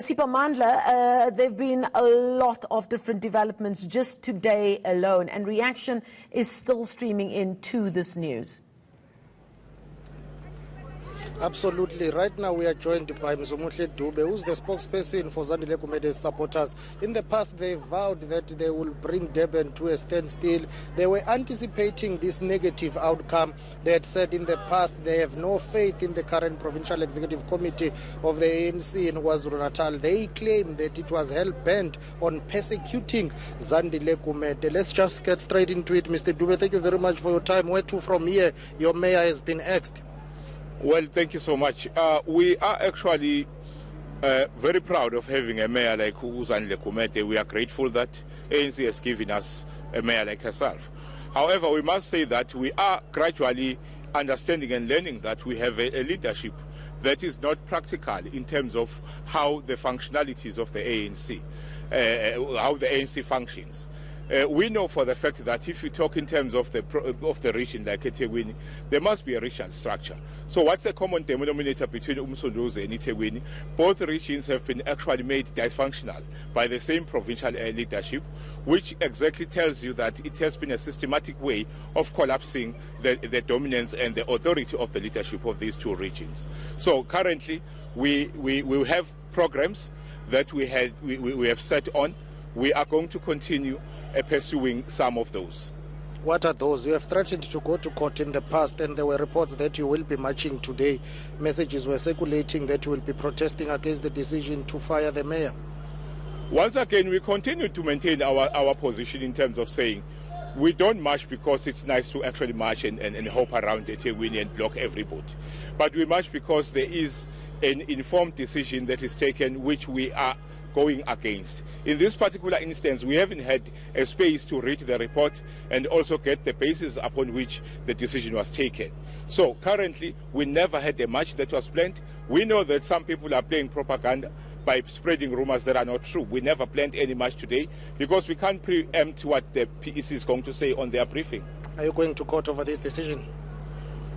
Sipamandla, there have been a lot of different developments just today alone, and reaction is still streaming into this news. Absolutely. Right now we are joined by uMsunduzi, who's the spokesperson for Zandile Kumede's supporters. In the past, they vowed that they will bring Durban to a standstill. They were anticipating this negative outcome. They had said in the past they have no faith in the current Provincial Executive Committee of the ANC in KwaZulu-Natal. They claim that it was hell-bent on persecuting Zandile Kumede. Let's just get straight into it, Mr. Dube. Thank you very much for your time. Where to from here? Your mayor has been axed. Well, thank you so much. We are actually very proud of having a mayor like uZandile Kumede. We are grateful that ANC has given us a mayor like herself. However, we must say that we are gradually understanding and learning that we have a leadership that is not practical in terms of how the functionalities of the ANC, how the ANC functions. We know for the fact that if you talk in terms of the region like eThekwini, there must be a regional structure. So what's the common denominator between uMsunduzi and eThekwini? Both regions have been actually made dysfunctional by the same provincial leadership, which exactly tells you that it has been a systematic way of collapsing the dominance and the authority of the leadership of these two regions. So currently we have programs that we have set on. We are going to continue pursuing some of those. What are those? You have threatened to go to court in the past, and there were reports that you will be marching today. Messages were circulating that you will be protesting against the decision to fire the mayor. Once again, we continue to maintain our position in terms of saying we don't march because it's nice to actually march and hop around eThekwini and block everybody. But we march because there is an informed decision that is taken which we are going against. In this particular instance, we haven't had a space to read the report and also get the basis upon which the decision was taken. So currently, we never had a march that was planned. We know that some people are playing propaganda by spreading rumors that are not true. We never planned any march today because we can't preempt what the PEC is going to say on their briefing. Are you going to court over this decision?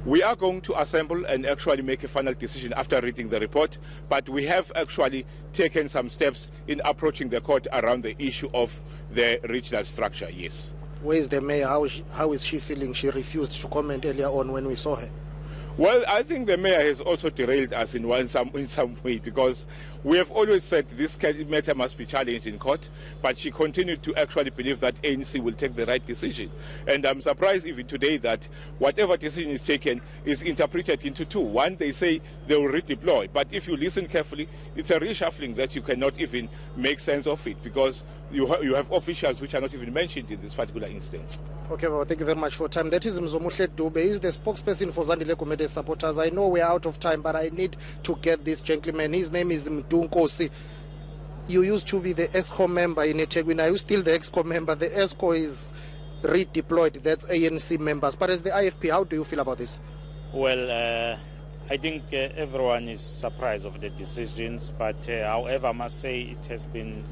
We are going to assemble and actually make a final decision after reading the report, but we have actually taken some steps in approaching the court around the issue of the regional structure, yes. Where is the mayor? How is she feeling? She refused to comment earlier on when we saw her. Well, I think the mayor has also derailed us in some way, because we have always said this matter must be challenged in court, but she continued to actually believe that ANC will take the right decision. And I'm surprised even today that whatever decision is taken is interpreted into two. One, they say they will redeploy, but if you listen carefully, it's a reshuffling that you cannot even make sense of it, because you have officials which are not even mentioned in this particular instance. Okay, well, thank you very much for time. That is uMsunduzi. He is the spokesperson for Zandile Kumede's supporters. I know we are out of time, but I need to get this gentleman. His name is uMsunduzi. You used to be the EXCO member in eThekwini. Are you still the EXCO member? The EXCO is redeployed. That's ANC members. But as the IFP, how do you feel about this? Well, I think everyone is surprised of the decisions, but however, I must say it has been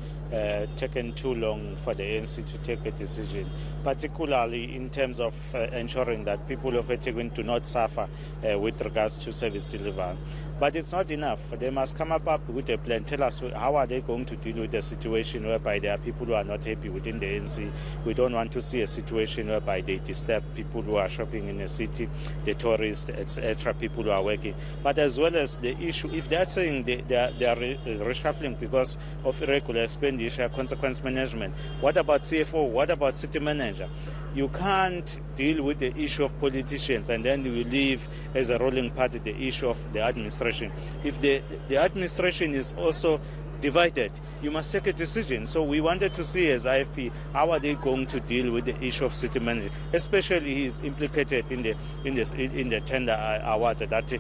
taken too long for the ANC to take a decision, particularly in terms of ensuring that people of eThekwini do not suffer with regards to service delivery. But it's not enough. They must come up with a plan. Tell us how are they going to deal with a situation whereby there are people who are not happy within the ANC. We don't want to see a situation whereby they disturb people who are shopping in the city, the tourists, etc., people who are working. But as well as the issue, if they are saying they are reshuffling because of irregular expenditure, consequence management, what about CFO? What about city manager? You can't deal with the issue of politicians and then you leave as a ruling party the issue of the administration. If the administration is also divided, you must take a decision. So we wanted to see as IFP, how are they going to deal with the issue of city manager, especially he is implicated in the tender award that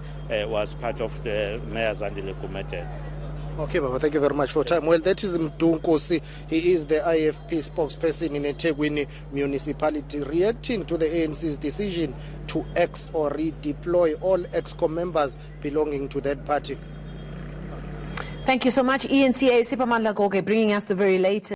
was part of the Mayor Zandile Kumede. Okay, Baba, thank you very much for time. Well, that is uMsunduzi. He is the IFP spokesperson in eThekwini municipality, reacting to the ANC's decision to ex or redeploy all EXCO members belonging to that party. Thank you so much, ANC Sipamandla Goge, bringing us the very latest.